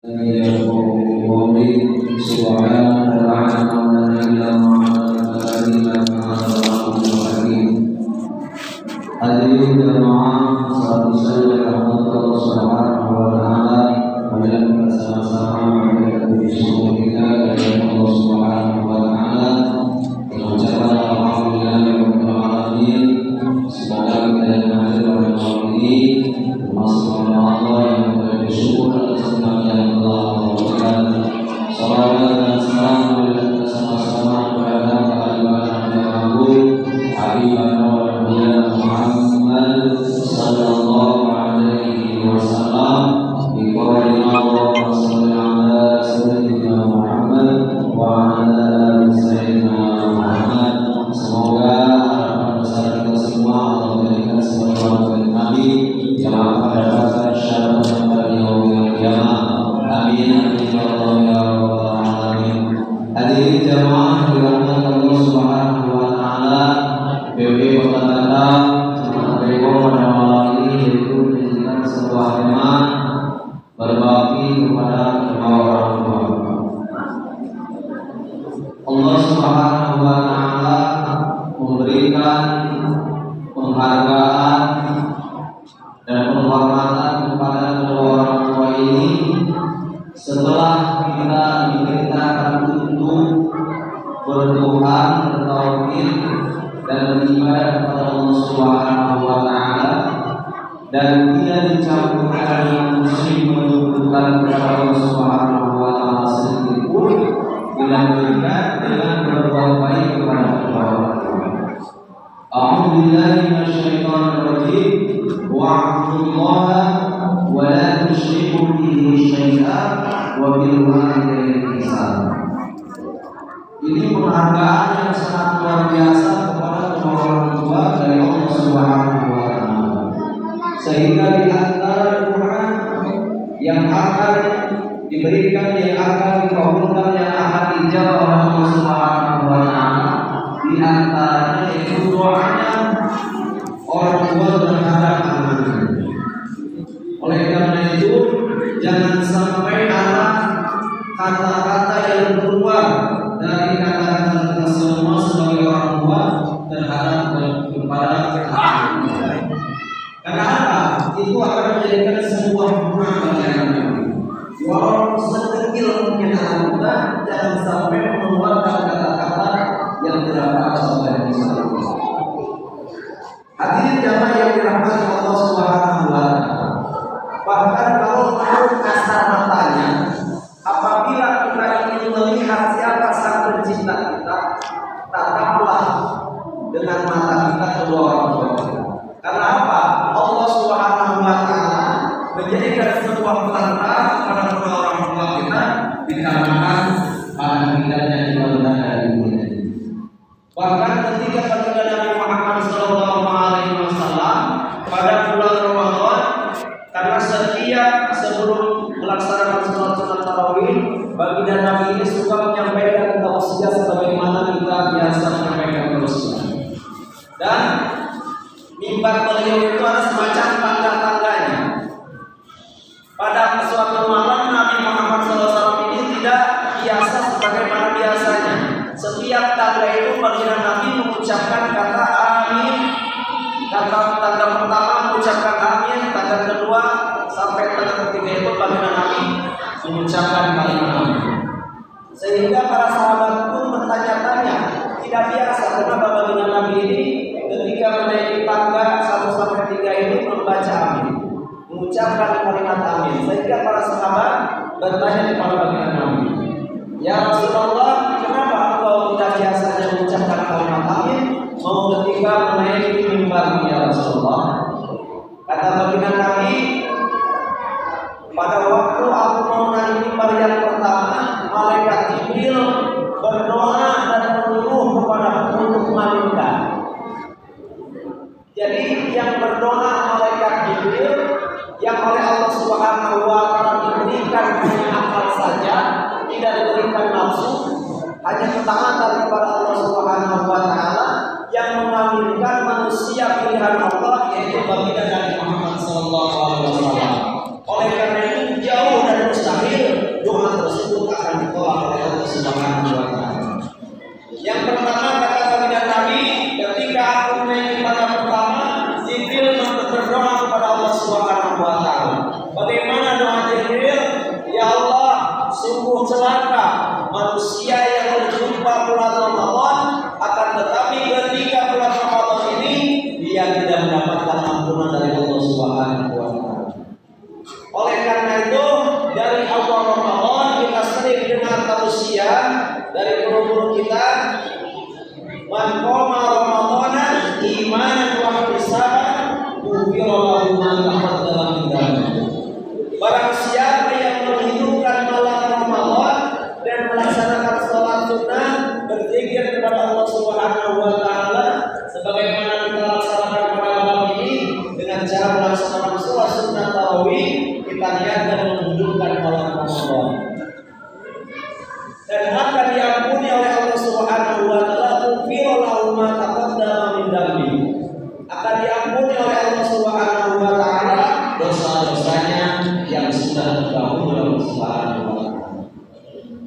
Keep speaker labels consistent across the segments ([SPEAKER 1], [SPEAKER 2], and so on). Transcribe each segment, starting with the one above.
[SPEAKER 1] Hadirin jamaah salat isya yang dirahmati Allah Subhanahu wa taala, marilah kita sama-sama mengucapkan syukur kita kepada Allah Subhanahu wa taala dengan ucapan alhamdulillahirabbil alamin. Semoga kita yang hadir pada malam ini termasuk Allah yang bersyukur atas nikmat yang telah Allah berikan. Salawat dan salam marilah kita sama-sama kepada Habibana Muhammad sallallahu alaihi wasallam. Di qaulina Allahumma shalli ala sayyidina Muhammad wa ala ali sayyidina Muhammad. Semoga harapan besar kita semua Allah berikan sebagai warga Nabi yang akan mendapatkan syafaat pada yaumil qiyamah. Amin amin ya Allah ya rabbal alamin. Hadirin jamaah dirahmati Allah Subhanahu wa taala. PP Kota Batam Bebo pada malam ini yaitu menjadikan sebuah tema berbakti kepada kedua orang tua. Allah Subhanahu wa taala memberikan penghargaan dan penghormatan kepada kedua orang tua ini setelah kita diperintahkan untuk berdoa, bertauhid dan beribadah kepada Allah Subhanahu wa taala, dan tidak dicampurkan dengan musyrik menyebutkan kepada Allah Subhanahu wa taala sedikit pun, dilanjutkan dengan berbuat baik kepada kedua orang tua. A'udzubillahi minasyaitonir rajim. Wa'budullaha wa la tusyriku bihi syai'an wa bil walidayni ihsanan. Ini penghargaan yang sangat luar biasa kepada kedua orang tua dari Allah Subhanahu wa taala. Sehingga di antara doa yang akan diberikan, yang akan dikabulkan, yang akan dijawab oleh Allah Subhanahu wa taala, di antaranya yaitu doanya orang tua terhadap anaknya. Oleh karena itu, jangan sampai anak kata-kata yang keluar dari kata-kata kita semua sebagai orang tua terhadap kepada anak. Karena apa? Itu akan menjadikan sebuah hubungan bagi anak. Walaupun sekecil mungkin anak kita, jangan sampai mengeluarkan kata-kata yang tidak baik oleh Islam. Hadirin jamaah yang dirahmati Allah Subhanahu wa taala. Bahkan kalau menurut kasar matanya, apabila kita ingin melihat siapa sang pencipta kita, tataplah dengan mata kita kedua orang tua kita. Karena apa? Allah Subhanahu wa taala menjadikan sebuah perantara kepada kedua orang tua kita dikarenakan pada hidupnya di dunia ini. Bahkan ketika baginda Nabi Muhammad sallallahu alaihi wasallam pada bulan Ramadan, karena setiap sebelum melaksanakan sholat tarawih, baginda Nabi ini suka menyampaikan tausiah sebagaimana kita biasa menyampaikan tausiah. Dan mimbar beliau itu ada semacam tangga-tangganya. Pada suatu malam Nabi Muhammad SAW ini tidak biasa sebagaimana biasanya. Setiap tangga itu baginda Nabi mengucapkan kata amin. Tangga pertama mengucapkan amin, tangga kedua sampai tangga ketiga itu baginda Nabi mengucapkan kalimat amin. Sehingga para sahabat pun bertanya-tanya, tidak biasa kenapa baginda Nabi ini ketika menaiki tangga 1 sampai 3 ini membaca amin, mengucapkan kalimat amin. Sehingga para sahabat bertanya kepada baginda Nabi, ya Rasulullah, kenapa engkau tidak biasanya mengucapkan kalimat amin mau ketika menaiki mimbar ya Rasulullah? Kata baginda Nabi, pada waktu aku mau naik mimbar yang pertama, malaikat Jibril berdoa dan menyuruh kepada aku untuk mengaminkan. Jadi yang berdoa malaikat Jibril yang oleh Allah Subhanahu wa taala diberikan hanya akal saja, tidak diberikan nafsu, hanya ketaatan kepada Allah Subhanahu wa taala yang mengaminkan manusia pilihan Allah, yaitu baginda Nabi Muhammad sallallahu alaihi wasallam. Oleh karena itu jauh dan mustahil Subhanahu wa taala. Yang pertama kata baginda Nabi, ketika aku naik pada pertama, Jibril berdoa kepada Allah Subhanahu wa taala. Bagaimana doa Jibril? Ya Allah, sungguh celaka manusia yang berjumpa bulan Ramadan, akan tetapi ketika bulan Ramadan ini dia tidak mendapatkan ampunan dari Allah Subhanahu wa taala. Oleh karena itu, dari awal Ramadan kita sering dengar tausiah dari guru-guru kita, man qama Ramadanan imanan wa ihtisaban ghufira lahu ma taqaddama min dhanbihi. Barang siapa yang menghidupkan malam Ramadan dan melaksanakan sholat sunnah, berzikir kepada Allah Subhanahu wa taala sebagaimana kita laksanakan pada malam ini dengan cara melaksanakan sholat sunnah tarawih, kita niatkan menghidupkan malam Ramadan. Dan akan diampuni oleh Allah Subhanahu wa taala, ghufira lahu ma taqaddama min dhanbihi. Akan diampuni oleh Allah Subhanahu wa taala dosa-dosanya yang sudah terdahulu dalam Subhanahu wa taala.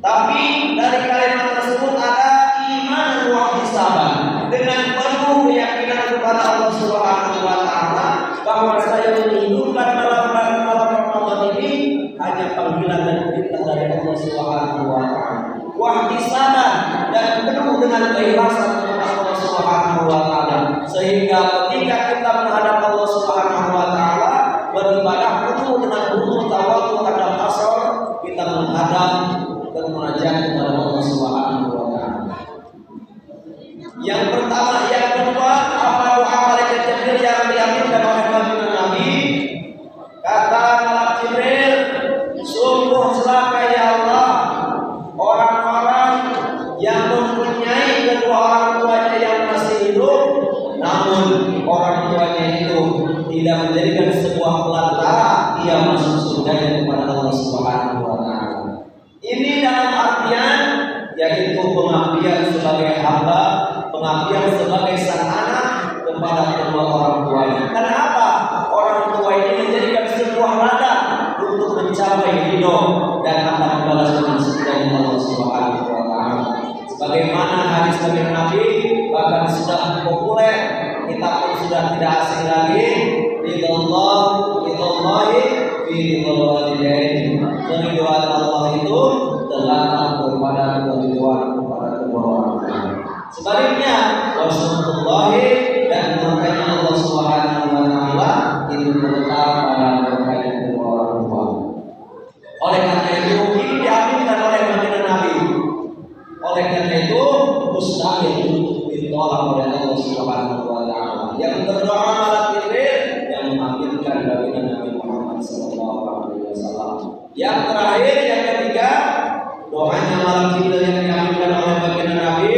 [SPEAKER 1] Tapi dari kalimat tersebut ada iman wa ihtisaban, dengan penuh keyakinan kepada Allah Subhanahu wa taala bahwa saya menghidupkan malam Ramadan ini hanya panggilan dan perintah dari Allah Subhanahu wa taala. Wa ihtisaban, dan penuh dengan keikhlasan kepada Allah Subhanahu wa taala, sehingga ketika kita menghadap Allah Subhanahu wa taala beribadah penuh dengan husnul tawadhu hadap asar, kita menghadap dan munajat kepada Allah Subhanahu wa taala. Yang pertama, yang kedua, apa doa malaikat Jibril yang diaminkan oleh baginda Nabi? Kata malaikat Jibril, sungguh celaka ya Allah orang-orang yang mempunyai kedua orang tuanya yang masih hidup, namun orang tuanya itu tidak menjadikan sebuah pelantara ia masuk surga kepada Allah Subhanahu wa taala. Ini dalam artian yaitu pengabdian sebagai hamba, pengabdian sebagai sang anak kepada kedua orang tuanya. Kenapa? Orang tua ini menjadikan sebuah ladang untuk mencapai ridho dan akan dibalas dengan surga Allah Subhanahu wa taala. Sebagaimana hadis dari Nabi bahkan sudah populer, kita pun sudah tidak asing lagi, ridhollahi fi ridhol walidain. Keridhaan Allah itu terletak kepada keridhaan kepada kedua orang tua. Sebaliknya, wasallatullahi, dan murkanya Allah Subhanahu wa taala itu terletak pada murkanya kedua orang tua. Oleh karena itu ini diaminkan oleh baginda Nabi. Oleh karena itu mustahil untuk ditolak oleh Allah Subhanahu wa taala. Yang berdoa malam Jibril yang mengaminkan baginda Nabi Muhammad sallallahu alaihi wasallam. Yang terakhir, yang ketiga, doanya malam Jibril yang diaminkan oleh baginda Nabi,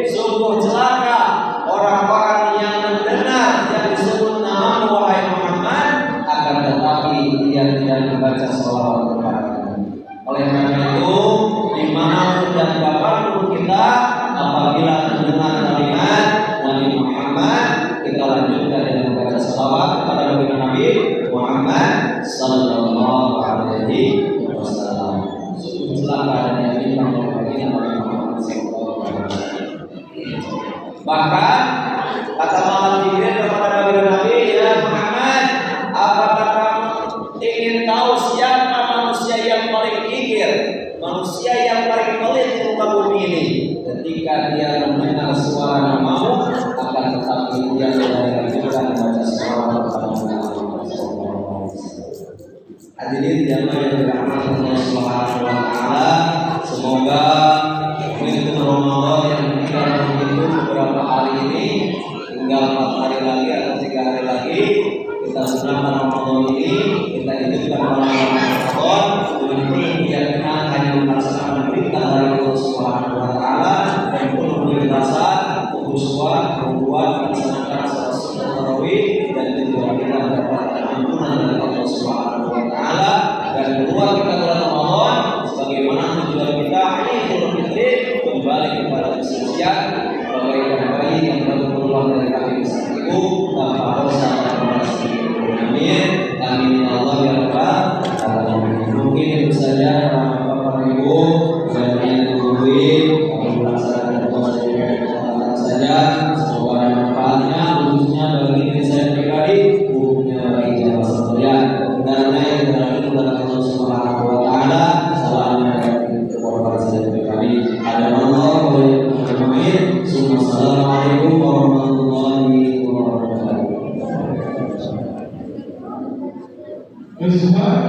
[SPEAKER 1] sungguh celaka orang-orang yang mendengar yang disebut nama wahai Muhammad, akan tetapi dia tidak membaca sholawat kepada-Nya. Oleh karena itu, dimanapun dan kapanpun kita apabila mendengar kalimat Nabi Muhammad, kita lanjutkan dengan membaca sholawat kepada Nabi Muhammad sallallahu alaihi wasallam. Sungguh celaka dan diaminkan oleh Nabi Muhammad sallallahu alaihi wasallam. Bahkan kata malam Jibril kepada Nabi, ya Muhammad, apakah kamu ingin tahu siapa manusia yang paling kikir, manusia yang paling pelit di muka bumi ini? Ketika dia mendengar suara namamu, akan tetapi dia tidak dilanjutkan membaca sholawat kepada Muhammad sallallahu alaihi wasallam. Hadirin yang dirahmati Allah Subhanahu wa taala, semoga pintu Ramadan yang kita menunggu beberapa hari ini, tinggal 4 hari lagi atau 3 hari lagi, kita senangkan Ramadan ini, kita hidupkan malam Ramadan dengan penuh keyakinan hanya melaksanakan perintah dari Allah Subhanahu wa taala dan penuh keikhlasan, kekhusyuan, kebutuhan melaksanakan salat sunnah tarawih dan tujuan kita mendapatkan ampunan dari Allah Subhanahu wa taala dan keluar kita
[SPEAKER 2] Yosua